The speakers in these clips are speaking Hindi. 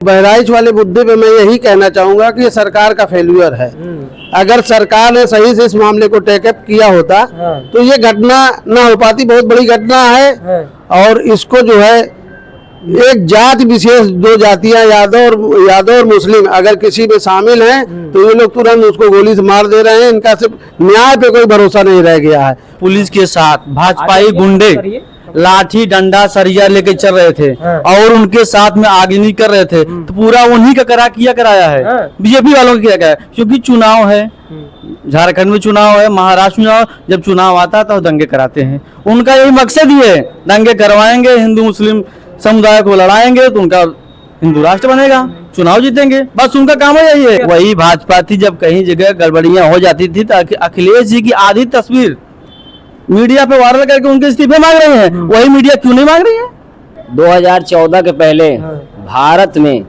बहराइच वाले मुद्दे पे मैं यही कहना चाहूंगा कि ये सरकार का फेल्यूर है। अगर सरकार ने सही से इस मामले को टेकअप किया होता तो ये घटना ना हो पाती। बहुत बड़ी घटना है और इसको जो है एक जाति विशेष, दो जातियां यादव और मुस्लिम अगर किसी में शामिल हैं तो ये लोग तुरंत उसको गोली से मार दे रहे हैं। इनका सिर्फ न्याय पे कोई भरोसा नहीं रह गया है। पुलिस के साथ भाजपाई गुंडे लाठी डंडा सरिया लेके चल रहे थे और उनके साथ में आगजनी कर रहे थे, तो पूरा उन्हीं का कराया है, बीजेपी वालों का किया गया है। क्योंकि चुनाव है, झारखंड में चुनाव है, महाराष्ट्र में चुनाव, जब चुनाव आता है तो दंगे कराते हैं। उनका यही मकसद ही है, दंगे करवाएंगे, हिंदू मुस्लिम समुदाय को लड़ाएंगे तो उनका हिंदू राष्ट्र बनेगा, चुनाव जीतेंगे, बस उनका काम यही है। वही भाजपा थी, जब कहीं जगह गड़बड़ियां हो जाती थी तो अखिलेश जी की आधी तस्वीर मीडिया पे वायरल करके उनके इस्तीफे मांग रहे हैं। वही मीडिया क्यों नहीं मांग रही है? 2014 के पहले भारत में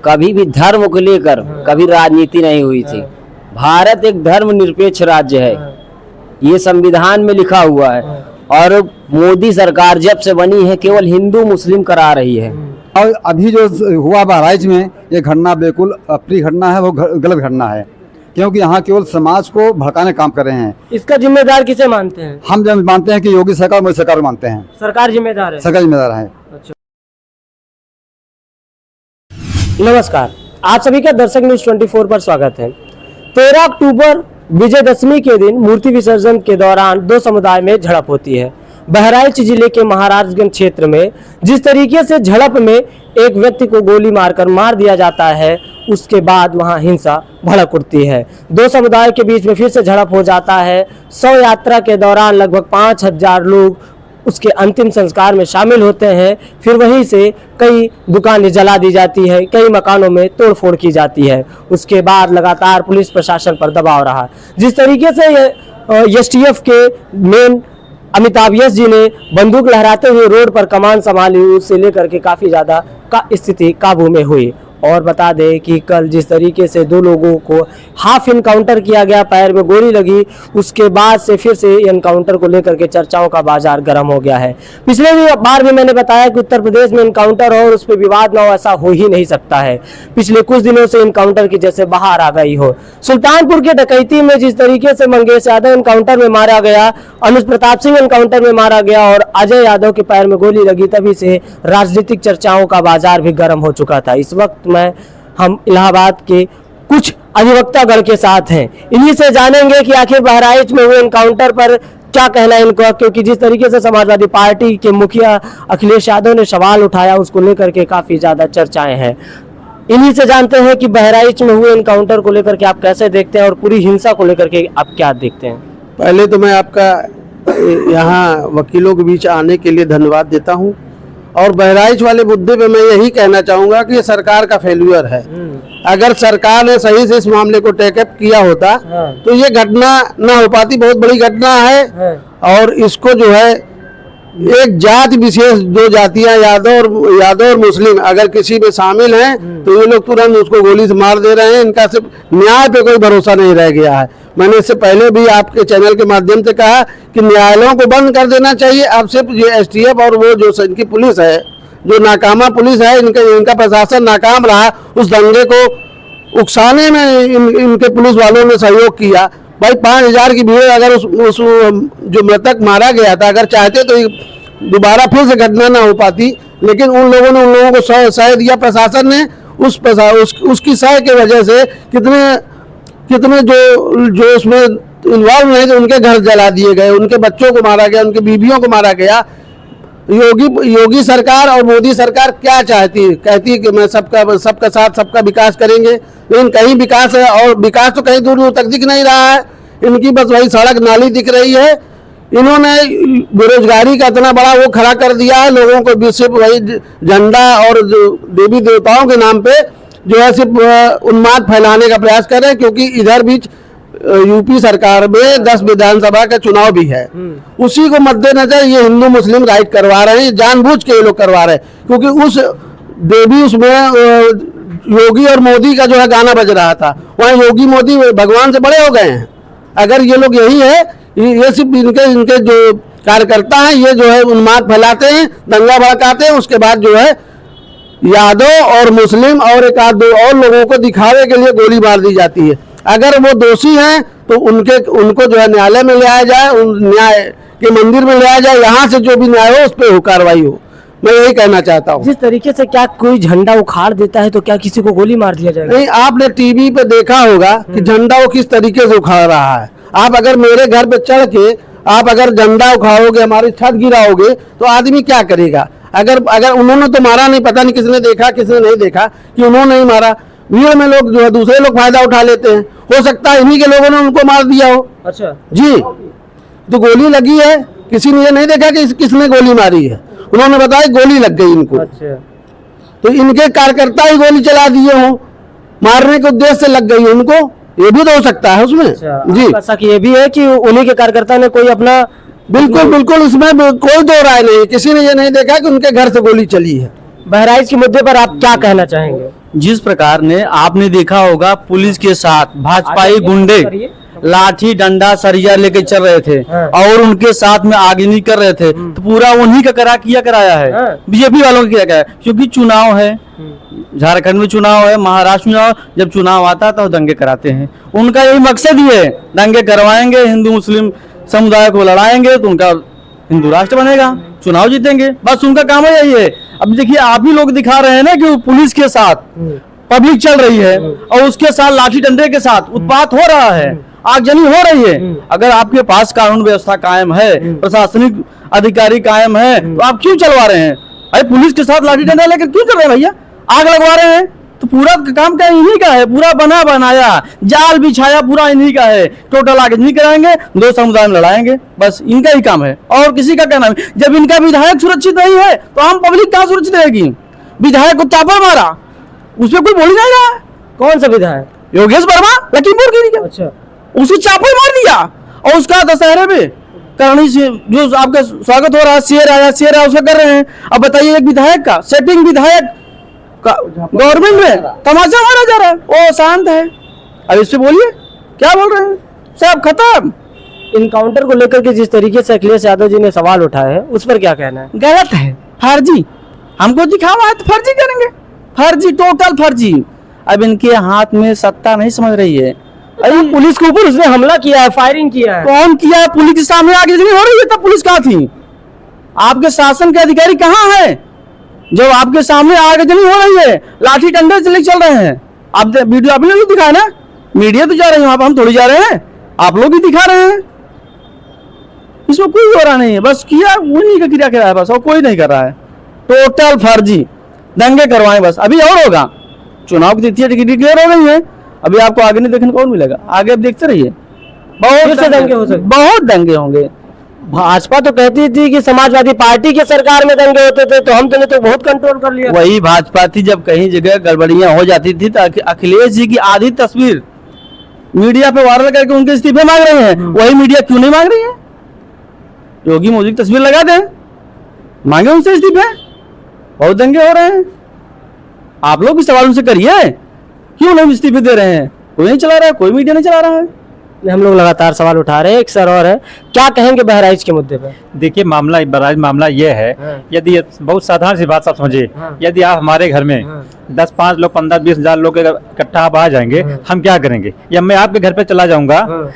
कभी भी धर्म को लेकर कभी राजनीति नहीं हुई थी। भारत एक धर्मनिरपेक्ष राज्य है, ये संविधान में लिखा हुआ है। और मोदी सरकार जब से बनी है केवल हिंदू मुस्लिम करा रही है। और अभी जो हुआ बहराइच में, ये घटना बिल्कुल अप्रिय घटना है, वो गलत घटना है, क्योंकि यहाँ केवल समाज को भड़काने काम कर रहे हैं। इसका जिम्मेदार किसे मानते हैं? हम जब मानते हैं कि योगी सरकार, मोदी सरकार मानते हैं। सरकार जिम्मेदार है? सरकार जिम्मेदार है। अच्छा। नमस्कार, आप सभी का दर्शक न्यूज 24 पर स्वागत है। 13 अक्टूबर विजयदशमी के दिन मूर्ति विसर्जन के दौरान दो समुदाय में झड़प होती है। बहराइच जिले के महाराजगंज क्षेत्र में जिस तरीके से झड़प में एक व्यक्ति को गोली मारकर मार दिया जाता है, उसके बाद वहां हिंसा भड़क उठती है। दो समुदाय के बीच में फिर से झड़प हो जाता है। शव यात्रा के दौरान लगभग 5000 लोग उसके अंतिम संस्कार में शामिल होते हैं। फिर वहीं से कई दुकानें जला दी जाती है, कई मकानों में तोड़फोड़ की जाती है। उसके बाद लगातार पुलिस प्रशासन पर दबाव रहा। जिस तरीके से एसटीएफ के मेन अमिताभ यश जी ने बंदूक लहराते हुए रोड पर कमान संभाली, उससे लेकर के काफी ज्यादा स्थिति काबू में हुई। और बता दें कि कल जिस तरीके से दो लोगों को हाफ इनकाउंटर किया गया, पैर में गोली लगी, उसके बाद से फिर से इनकाउंटर को लेकर के चर्चाओं का बाजार गर्म हो गया है। पिछले बार भी मैंने बताया कि उत्तर प्रदेश में इनकाउंटर हो और उस पर विवाद ना हो, ऐसा हो ही नहीं सकता है। पिछले कुछ दिनों से इनकाउंटर की जैसे बाहर आ गई हो। सुल्तानपुर के डकैती में जिस तरीके से मंगेश यादव इनकाउंटर में मारा गया, अनुज प्रताप सिंह इनकाउंटर में मारा गया और अजय यादव के पैर में गोली लगी, तभी से राजनीतिक चर्चाओं का बाजार भी गर्म हो चुका था। इस वक्त हम इलाहाबाद के कुछ अधिवक्तागण के साथ हैं, इन्हीं से जानेंगे कि आखिर बहराइच में हुए एनकाउंटर पर क्या कहना है इनका। क्योंकि जिस तरीके से समाजवादी पार्टी के मुखिया अखिलेश यादव ने सवाल उठाया, उसको लेकर के काफी ज्यादा चर्चाएं हैं। इन्हीं से जानते हैं कि बहराइच में हुए एनकाउंटर को लेकर के आप कैसे देखते हैं और पूरी हिंसा को लेकर के आप क्या देखते हैं? पहले तो मैं आपका यहाँ वकीलों के बीच आने के लिए धन्यवाद देता हूँ। और बहराइच वाले मुद्दे पे मैं यही कहना चाहूंगा कि ये सरकार का फेल्यूर है। अगर सरकार ने सही से इस मामले को टेकअप किया होता तो ये घटना ना हो पाती। बहुत बड़ी घटना है और इसको जो है एक जाति विशेष, दो जातियां यादव और मुस्लिम अगर किसी में शामिल हैं तो ये लोग तुरंत उसको गोली से मार दे रहे हैं। इनका सिर्फ न्याय पे कोई भरोसा नहीं रह गया है। मैंने इससे पहले भी आपके चैनल के माध्यम से कहा कि न्यायालयों को बंद कर देना चाहिए। अब सिर्फ ये एसटीएफ और वो जो इनकी पुलिस है, जो नाकामा पुलिस है, इनका प्रशासन नाकाम रहा। उस दंगे को उकसाने में इनके पुलिस वालों ने सहयोग किया। भाई 5000 की भीड़, अगर उस जो मृतक मारा गया था, अगर चाहते तो दोबारा फिर से घटना ना हो पाती, लेकिन उन लोगों को सह दिया प्रशासन ने। उसकी सह की वजह से कितने जो उसमें इन्वॉल्व नहीं थे, उनके घर जला दिए गए, उनके बच्चों को मारा गया, उनके बीवियों को मारा गया। योगी सरकार और मोदी सरकार क्या चाहती है? कहती है कि मैं सबका साथ सबका विकास करेंगे, लेकिन कहीं विकास है और विकास तो कहीं दूर दूर तक दिख नहीं रहा है। इनकी बस वही सड़क नाली दिख रही है। इन्होंने बेरोजगारी का इतना बड़ा वो खड़ा कर दिया है, लोगों को सिर्फ वही झंडा और देवी देवताओं के नाम पे जो है सिर्फ उन्माद फैलाने का प्रयास कर रहे हैं। क्योंकि इधर बीच यूपी सरकार में 10 विधानसभा का चुनाव भी है, उसी को मद्देनजर ये हिंदू मुस्लिम राइट करवा रहे हैं, जानबूझ के ये लोग करवा रहे हैं। क्योंकि उस देवी उसमें योगी और मोदी का जो है गाना बज रहा था, वहाँ योगी मोदी भगवान से बड़े हो गए हैं। अगर ये लोग यही है, ये सिर्फ इनके जो कार्यकर्ता हैं, ये जो है उन्माद फैलाते हैं, दंगा भड़काते हैं, उसके बाद जो है यादव और मुस्लिम और एक आध दो और लोगों को दिखावे के लिए गोली मार दी जाती है। अगर वो दोषी हैं तो उनको जो है न्यायालय में ले आया जाए, उन न्याय के मंदिर में ले आया जाए, यहाँ से जो भी न्याय हो उस पर कार्रवाई हो। मैं यही कहना चाहता हूँ। जिस तरीके से क्या कोई झंडा उखाड़ देता है तो क्या किसी को गोली मार दिया जाएगा? नहीं, आपने टीवी पे देखा होगा कि झंडा वो किस तरीके से उखाड़ रहा है। आप अगर मेरे घर पे चढ़ के आप अगर झंडा उखाड़ोगे, हमारी छत गिराओगे तो आदमी क्या करेगा? अगर उन्होंने तो मारा नहीं, पता नहीं किसने देखा किसने नहीं देखा कि उन्होंने ही मारा। भीड़ में लोग जो है दूसरे लोग फायदा उठा लेते हैं, हो सकता है इन्हीं के लोगों ने उनको मार दिया हो। अच्छा जी, तो गोली लगी है, किसी ने ये नहीं देखा कि किसने गोली मारी है, उन्होंने बताया गोली लग गई इनको। अच्छा, तो इनके कार्यकर्ता ही गोली चला दिए हो, मारने के उद्देश्य से लग गई उनको, ये भी तो हो सकता है उसमें। अच्छा। जी ऐसा कि ये भी है कि उन्हीं के कार्यकर्ता ने कोई अपना बिल्कुल बिल्कुल, इसमें कोई दो राय नहीं, किसी ने ये नहीं देखा कि उनके घर से गोली चली है। बहराइच के मुद्दे पर आप क्या कहना चाहेंगे? जिस प्रकार ने आपने देखा होगा पुलिस के साथ भाजपाई गुंडे लाठी डंडा सरिया लेके चल रहे थे और उनके साथ में आगजनी कर रहे थे, तो पूरा उन्हीं का कराया है, बीजेपी वालों का किया गया है। क्योंकि चुनाव है, झारखंड में चुनाव है, महाराष्ट्र में चुनाव, जब चुनाव आता है तो दंगे कराते हैं। उनका यही मकसद ही है, दंगे करवाएंगे, हिंदू मुस्लिम समुदाय को लड़ाएंगे तो उनका हिंदू राष्ट्र बनेगा, चुनाव जीतेंगे, बस उनका काम यही है। अब देखिए आप ही लोग दिखा रहे हैं ना कि पुलिस के साथ पब्लिक चल रही है और उसके साथ लाठी डंडे के साथ उत्पात हो रहा है, आगजनी हो रही है। अगर आपके पास कानून व्यवस्था कायम है, प्रशासनिक अधिकारी कायम है, तो आप क्यों चलवा रहे हैं? अरे पुलिस के साथ लाठी डंडा लेकर क्यों कर रहे हैं भैया? आग लगवा रहे हैं तो पूरा काम क्या इन्हीं का है, पूरा बना बनाया जाल बिछाया पूरा इन्हीं का है। टोटल आगजनी कराएंगे, दो समुदाय में लड़ाएंगे, बस इनका ही काम है और किसी का कहना नहीं। जब इनका विधायक सुरक्षित नहीं है तो आम पब्लिक कहाँ सुरक्षित रहेगी? विधायक को चापड़ मारा, उसमें कोई बोली नहीं रहा। कौन सा विधायक? योगेश वर्मा लखीमपुर की, अच्छा, उसकी चापड़ मार दिया और उसका दशहरे में करनी से जो आपका स्वागत हो रहा है, शेर आया उसका कर रहे हैं। अब बताइए एक विधायक का सेटिंग विधायक गवर्नमेंट में तमाचा मारा जा रहा है, वो शांत है। अब इस पे बोलिए क्या बोल रहे हैं? सब खत्म। इनकाउंटर को लेकर के जिस तरीके से अखिलेश यादव जी ने सवाल उठाए हैं उस पर क्या कहना है? गलत है, फर्जी। हमको दिखावा है तो फर्जी करेंगे, फर्जी, टोटल फर्जी। अब इनके हाथ में सत्ता नहीं समझ रही है। अरे पुलिस के ऊपर उसने हमला किया है, फायरिंग किया है। कौन किया है? पुलिस के सामने आगे हो रही है, तब पुलिस कहाँ थी? आपके शासन के अधिकारी कहाँ है जब आपके सामने आगजनी हो रही है, लाठी डंडे चले चल रहे हैं? आप वीडियो आपने लोग दिखाया ना, मीडिया तो जा रही है, हम थोड़ी जा रहे हैं, आप लोग ही दिखा रहे हैं। इसमें कोई हो रहा नहीं है, बस किया उन्हीं का क्रिया करा है बस, और कोई नहीं कर रहा है। टोटल फर्जी, दंगे करवाएं बस। अभी और होगा, चुनाव की तिथियां डिक्लेयर हो गई है, अभी आपको आगे नहीं देखने को और मिलेगा, आगे आप देखते रहिए, बहुत दंगे हो सकते, बहुत दंगे होंगे। भाजपा तो कहती थी कि समाजवादी पार्टी के सरकार में दंगे होते थे, तो हम तो बहुत कंट्रोल कर लिया। वही भाजपा थी, जब कहीं जगह गड़बड़ियां हो जाती थी तो अखिलेश जी की आधी तस्वीर मीडिया पे वायरल करके उनके इस्तीफे मांग रहे हैं। वही मीडिया क्यों नहीं मांग रही है? योगी मोदी की तस्वीर लगा दे, मांगे उनसे इस्तीफे। बहुत दंगे हो रहे हैं, आप लोग भी सवाल उनसे करिए, क्यों नहीं इस्तीफे दे रहे हैं? कोई नहीं चला रहा है, कोई मीडिया नहीं चला रहा है। हम लोग लगातार सवाल उठा रहे हैं। एक सर और है, क्या कहेंगे बहराइच के मुद्दे पे? देखिए बहराइच मामला ये है, यदि बहुत साधारण सी बात आप समझिए, यदि आप हमारे घर में 10-5 लोग 15-20 हजार लोग इकट्ठा आप आ जाएंगे, हम क्या करेंगे? या मैं आपके घर पे चला जाऊंगा,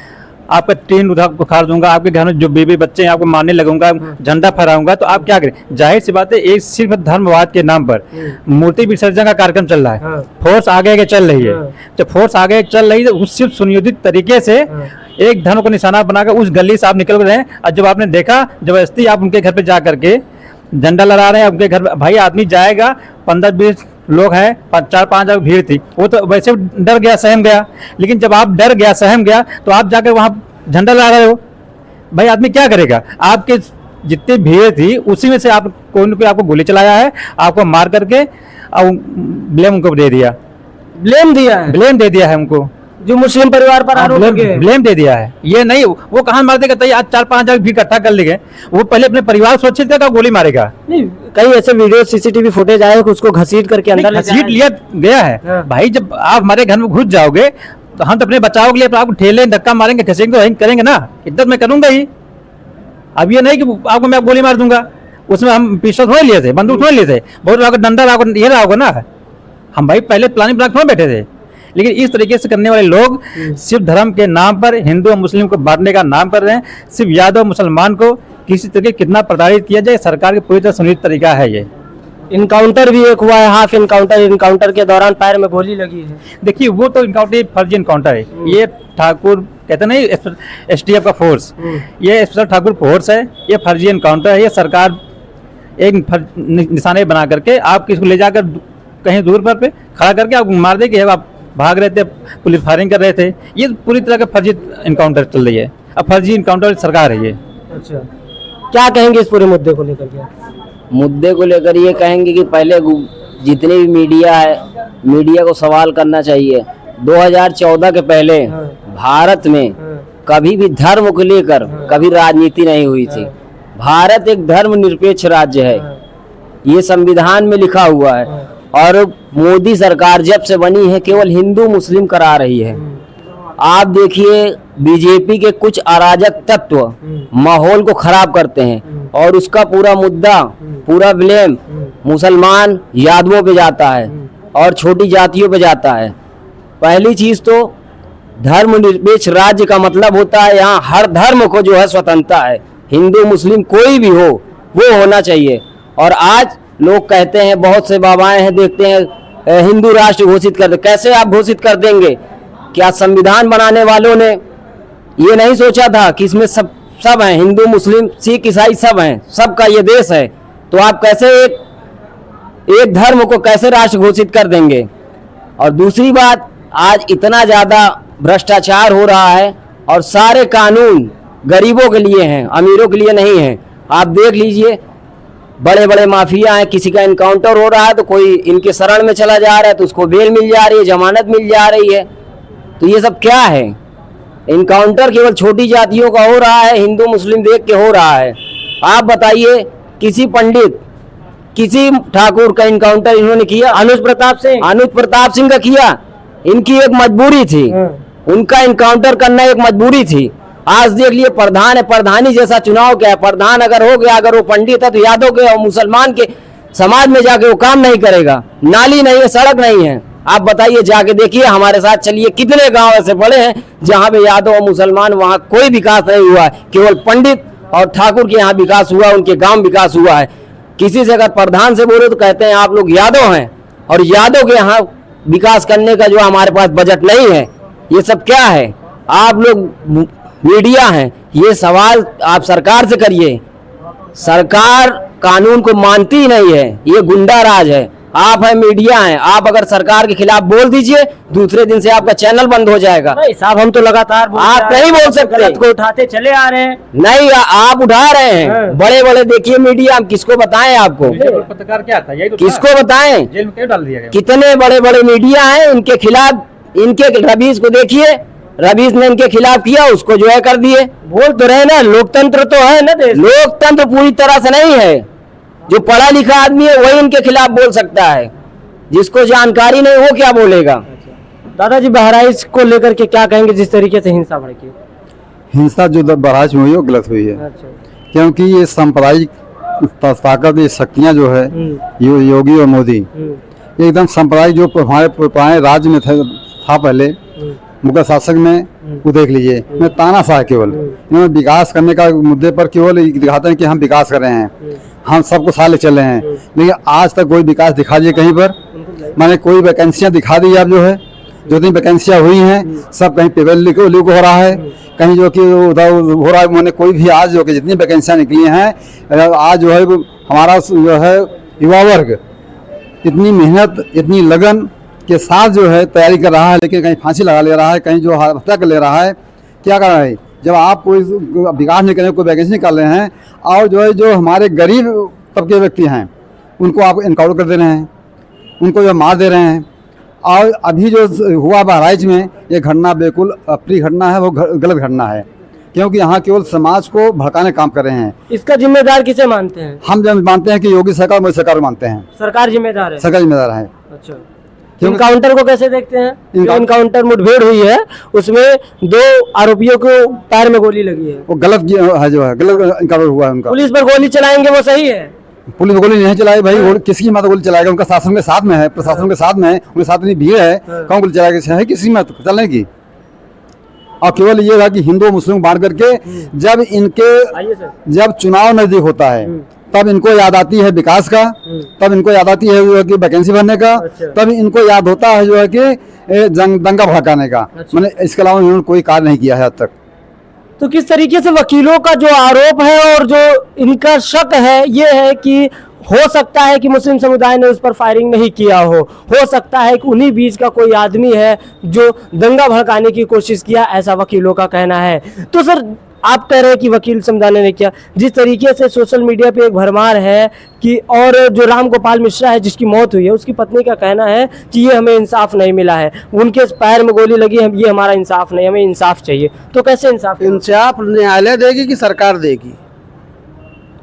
आपका टीन उखाड़ दूंगा, आपके घर में जो बेबी बच्चे हैं आपको मारने लगूंगा, झंडा फहराऊंगा, तो आप क्या करें? जाहिर सी बात है, एक सिर्फ धर्मवाद के नाम पर मूर्ति विसर्जन का कार्यक्रम चल रहा है, फोर्स आगे चल रही है। जब फोर्स आगे चल रही है, उस सिर्फ सुनियोजित तरीके से एक धर्म को निशाना बनाकर उस गली से आप निकल रहे हैं, और जब आपने देखा जबरदस्ती आप उनके घर पे जा करके झंडा लगा रहे हैं, उनके घर भाई आदमी जाएगा, 15-20 लोग हैं, 4-5 हजार भीड़ थी, वो तो वैसे डर गया, सहम गया। लेकिन जब आप डर गया, सहम गया, तो आप जाकर वहां झंडा लगा रहे हो, भाई आदमी क्या करेगा? आपके जितनी भीड़ थी उसी में से आप कोई न कोई आपको गोली चलाया है, आपको मार करके और ब्लेम उनको दे दिया, ब्लेम दिया है उनको, जो मुस्लिम परिवार पर आरोप लगे, ब्लेम दे दिया है। ये नहीं वो कहाँ मार देगा? आज 4-5 हजार भीड़ इकट्ठा कर लेंगे, वो पहले अपने परिवार सुरक्षित करेगा, गोली मारेगा? नहीं, कई ऐसे वीडियो सीसीटीवी फुटेज आए उसको घसीट करके अंदर घसीट लिया गया है। भाई जब आप हमारे घर में घुस जाओगे तो हम तो अपने बचाव के लिए आपको ठेले धक्का मारेंगे, घसेंगे तो करेंगे ना, इज्जत मैं करूंगा ही। अब ये नहीं कि आपको मैं गोली मार दूंगा, उसमें हम पिस्टल थोड़े लिए थे, बंदूक थोड़े लिए थे, बहुत रहा होगा, डंडा रहा होगा, ये रहा होगा ना। हम भाई पहले प्लानिंग प्लान थोड़े बैठे थे। लेकिन इस तरीके से करने वाले लोग सिर्फ धर्म के नाम पर हिंदू और मुस्लिम को बांटने का नाम कर रहे हैं। सिर्फ यादव मुसलमान को किसी तरीके कितना प्रताड़ित किया जाए, सरकार की पूरी तरह सुनिश्चित तरीका है ये। इनकाउंटर भी एक हुआ है, हाफ इनकाउंटर के दौरान पैर में गोली लगी है। देखिए वो तो इनकाउंटर फर्जी इनकाउंटर है। ये ठाकुर कहते नहीं STF का फोर्स, ये स्पेशल ठाकुर फोर्स है, ये फर्जी इनकाउंटर है। ये सरकार एक निशाने बना करके आप किसको ले जाकर कहीं दूर पर पे खड़ा करके आप मार दे कि आप भाग रहे थे, पुलिस फायरिंग कर रहे थे। ये पूरी तरह का फर्जी इनकाउंटर चल रही है। अब फर्जी इनकाउंटर सरकार है ये। अच्छा, क्या कहेंगे इस पूरे मुद्दे को लेकर के? मुद्दे को लेकर ये कहेंगे कि पहले जितने भी मीडिया है, मीडिया को सवाल करना चाहिए। 2014 के पहले भारत में कभी भी धर्म को लेकर कभी राजनीति नहीं हुई थी। भारत एक धर्मनिरपेक्ष राज्य है, ये संविधान में लिखा हुआ है। और मोदी सरकार जब से बनी है केवल हिंदू मुस्लिम करा रही है। आप देखिए बीजेपी के अराजक अराजक तत्व माहौल को खराब करते हैं और उसका पूरा मुद्दा, पूरा ब्लेम मुसलमान यादवों पे जाता है और छोटी जातियों पे जाता है। पहली चीज तो धर्मनिरपेक्ष राज्य का मतलब होता है यहाँ हर धर्म को जो है स्वतंत्रता है, हिंदू मुस्लिम कोई भी हो वो होना चाहिए। और आज लोग कहते हैं, बहुत से बाबाएं हैं, देखते हैं हिंदू राष्ट्र घोषित कर दे। कैसे आप घोषित कर देंगे? क्या संविधान बनाने वालों ने ये नहीं सोचा था कि इसमें सब हैं, हिंदू मुस्लिम सिख ईसाई सब हैं, सबका ये देश है? तो आप कैसे एक धर्म को कैसे राष्ट्र घोषित कर देंगे? और दूसरी बात, आज इतना ज्यादा भ्रष्टाचार हो रहा है और सारे कानून गरीबों के लिए हैं, अमीरों के लिए नहीं है। आप देख लीजिए, बड़े बड़े माफिया हैं, किसी का इनकाउंटर हो रहा है तो कोई इनके शरण में चला जा रहा है तो उसको बेल मिल जा रही है, जमानत मिल जा रही है। तो ये सब क्या है? इनकाउंटर केवल छोटी जातियों का हो रहा है, हिंदू मुस्लिम देख के हो रहा है। आप बताइए, किसी पंडित, किसी ठाकुर का इनकाउंटर इन्होंने किया? अनुज प्रताप सिंह का किया। इनकी एक मजबूरी थी, उनका इनकाउंटर करना एक मजबूरी थी। आज देख लिए प्रधान है, प्रधानी जैसा चुनाव क्या है? प्रधान अगर हो गया, अगर वो पंडित है तो यादव के और मुसलमान के समाज में जाके वो काम नहीं करेगा। नाली नहीं है, सड़क नहीं है। आप बताइए, जाके देखिए, हमारे साथ चलिए, कितने गांव ऐसे पड़े हैं जहां पे यादव और मुसलमान वहां कोई विकास नहीं हुआ है, केवल पंडित और ठाकुर के यहाँ विकास हुआ, उनके गांव विकास हुआ है। किसी से अगर प्रधान से बोले तो कहते हैं आप लोग यादव हैं और यादव के यहाँ विकास करने का जो हमारे पास बजट नहीं है। ये सब क्या है? आप लोग मीडिया हैं, ये सवाल आप सरकार से करिए। सरकार कानून को मानती ही नहीं है, ये गुंडा राज है। आप है मीडिया हैं, आप अगर सरकार के खिलाफ बोल दीजिए, दूसरे दिन से आपका चैनल बंद हो जाएगा। नहीं साहब, हम तो लगातार आप नहीं बोल सकते, गलत को उठाते चले आ रहे हैं। नहीं, आप उठा रहे हैं। बड़े बड़े देखिए मीडिया, हम किसको बताएं आपको? पत्रकार क्या था? यही तो किसको बताएं? जेल में क्यों डाल दिया गया? कितने बड़े बड़े मीडिया हैं, इनके खिलाफ, इनके रवीश को देखिए, रवीश ने इनके खिलाफ किया, उसको जो है कर दिए। बोल तो रहे ना, लोकतंत्र तो है ना देश। लोकतंत्र पूरी तरह से नहीं है। जो पढ़ा लिखा आदमी है वही इनके खिलाफ बोल सकता है, जिसको जानकारी नहीं वो क्या बोलेगा? दादाजी, बहराइच को लेकर के क्या कहेंगे? जिस तरीके से हिंसा भड़की, हिंसा जो बहराइच में हुई वो गलत हुई है। क्योंकि ये सांप्रदायिक ताकत, ये शक्तियाँ जो है योगी और मोदी, एकदम सांप्रदायिक जो हमारे पुराने राज्य में था पहले मुगल शासक में, वो देख लीजिए, मैं तानाशाह केवल इन्होंने विकास करने का मुद्दे पर केवल दिखाते हैं कि हम विकास कर रहे हैं, हम सबको साथ ले चल रहे हैं। लेकिन आज तक कोई विकास दिखा दिए कहीं पर? मैंने कोई वैकेंसियां दिखा दी अब जो है, जो जितनी वैकेंसियां हुई हैं सब कहीं पेपर लीक हो रहा है, कहीं जो कि उधर हो रहा है। मैंने कोई भी आज जो कि जितनी वैकेंसियां निकली हैं, आज जो है हमारा जो है युवा वर्ग इतनी मेहनत, इतनी लगन के साथ जो है तैयारी कर रहा है, लेकिन कहीं फांसी लगा ले रहा है, कहीं जो हत्या कर ले रहा है। क्या कर रहा है? जब आप कोई विकास नहीं करें, कोई वैकेंसी निकाल रहे हैं और जो है जो हमारे गरीब तबके व्यक्ति हैं उनको आप इनकाउंटर कर दे रहे हैं, उनको जो मार दे रहे हैं। और अभी जो हुआ बहराइच में, ये घटना बिल्कुल अप्रिय घटना है, वो गलत घटना है, क्योंकि यहाँ केवल समाज को भड़काने काम कर रहे हैं। इसका जिम्मेदार किसे मानते हैं? हम जब मानते हैं कि योगी सरकार, मोदी सरकार मानते हैं, सरकार जिम्मेदार है, सरकार जिम्मेदार है। अच्छा, इनकाउंटर को कैसे देखते हैं? जो इनकाउंटर मुठभेड़ हुई है उसमें 2 आरोपियों को पैर में गोली लगी है, वो गलत है, जो है गलत इनकाउंटर हुआ है उनका। पुलिस पर गोली चलाएंगे वो सही है? पुलिस गोली नहीं चलाए भाई, वो किसकी मत गोली चलाएगा? उनका शासन के साथ में है, प्रशासन के साथ में है, उनके साथ इतनी भीड़ है, कौन गोली चलाएगा? है किसी मत चलने की। और केवल ये था कि हिंदू मुस्लिम बांट करके जब चुनाव नजदीक होता है तब इनको याद आती है विकास का, तब इनको याद आती है जो है कि वैकेंसी भरने का, तब इनको याद होता है जो है कि दंगा भड़काने का। मैंने इसके अलावा इन्होंने कोई कार्य नहीं किया है आज तक। तो किस तरीके से वकीलों का जो आरोप है और जो इनका शक है ये है कि हो सकता है कि मुस्लिम समुदाय ने उस पर फायरिंग नहीं किया हो सकता है कि उन्हीं बीच का कोई आदमी है जो दंगा भड़काने की कोशिश किया, ऐसा वकीलों का कहना है। तो सर आप कह रहे हैं कि वकील समुदाय ने किया, जिस तरीके से सोशल मीडिया पे एक भरमार है कि और जो राम गोपाल मिश्रा है जिसकी मौत हुई है उसकी पत्नी का कहना है कि ये हमें इंसाफ नहीं मिला है, उनके पैर में गोली लगी है, ये हमारा इंसाफ नहीं, हमें इंसाफ चाहिए। तो कैसे इंसाफ? इंसाफ न्यायालय देगी कि सरकार देगी?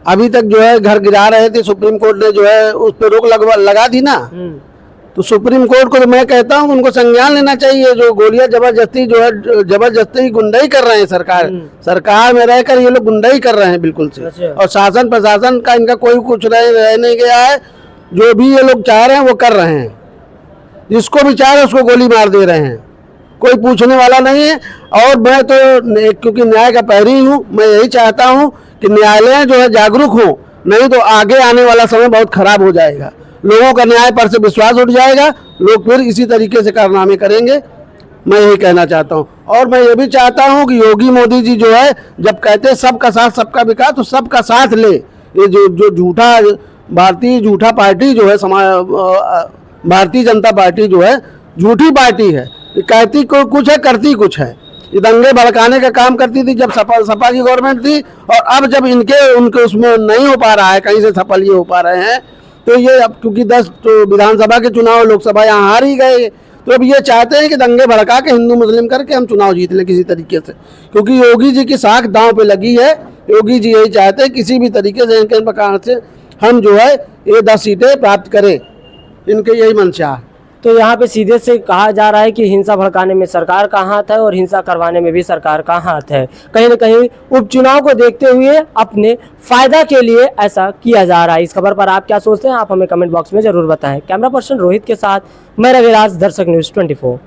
अभी तक जो है घर गिरा रहे थे, सुप्रीम कोर्ट ने जो है उस पर रोक लगा दी ना। तो सुप्रीम कोर्ट को तो मैं कहता हूँ उनको संज्ञान लेना चाहिए। जो गोलियां जबरदस्ती जो है जबरदस्ती गुंडाई कर रहे हैं, सरकार में रहकर ये लोग गुंडाई कर रहे हैं बिल्कुल से। और शासन प्रशासन का इनका कोई कुछ रह नहीं गया है। जो भी ये लोग चाह रहे हैं वो कर रहे हैं, जिसको भी चाह रहे हैं उसको गोली मार दे रहे हैं, कोई पूछने वाला नहीं है। और मैं तो क्योंकि न्याय का पैरवी हूँ, मैं यही चाहता हूँ कि न्यायालय जो है जागरूक हो, नहीं तो आगे आने वाला समय बहुत खराब हो जाएगा। लोगों का न्याय पर से विश्वास उठ जाएगा, लोग फिर इसी तरीके से कारनामे करेंगे। मैं यही कहना चाहता हूँ। और मैं ये भी चाहता हूँ कि योगी मोदी जी जो है जब कहते हैं सबका साथ सबका विकास, तो सबका साथ ले। ये जो झूठा पार्टी जो है भारतीय जनता पार्टी जो है झूठी पार्टी है, कहती कुछ है करती कुछ है। ये दंगे भड़काने का काम करती थी जब सपा की गवर्नमेंट थी, और अब जब उनके उसमें नहीं हो पा रहा है, कहीं से सफल ये हो पा रहे हैं, तो ये अब क्योंकि 10 तो विधानसभा के चुनाव लोकसभा यहाँ हार ही गए, तो अब ये चाहते हैं कि दंगे भड़का के हिंदू मुस्लिम करके हम चुनाव जीत लें किसी तरीके से। क्योंकि योगी जी की साख दांव पे लगी है। योगी जी यही चाहते हैं किसी भी तरीके से इनके प्रकार से हम जो है ये 10 सीटें प्राप्त करें, इनके यही मंशा है। तो यहाँ पे सीधे से कहा जा रहा है कि हिंसा भड़काने में सरकार का हाथ है और हिंसा करवाने में भी सरकार का हाथ है। कहीं न कहीं उपचुनाव को देखते हुए अपने फायदा के लिए ऐसा किया जा रहा है। इस खबर पर आप क्या सोचते हैं, आप हमें कमेंट बॉक्स में जरूर बताएं। कैमरा पर्सन रोहित के साथ मैं रविराज, दर्शक न्यूज़ 24।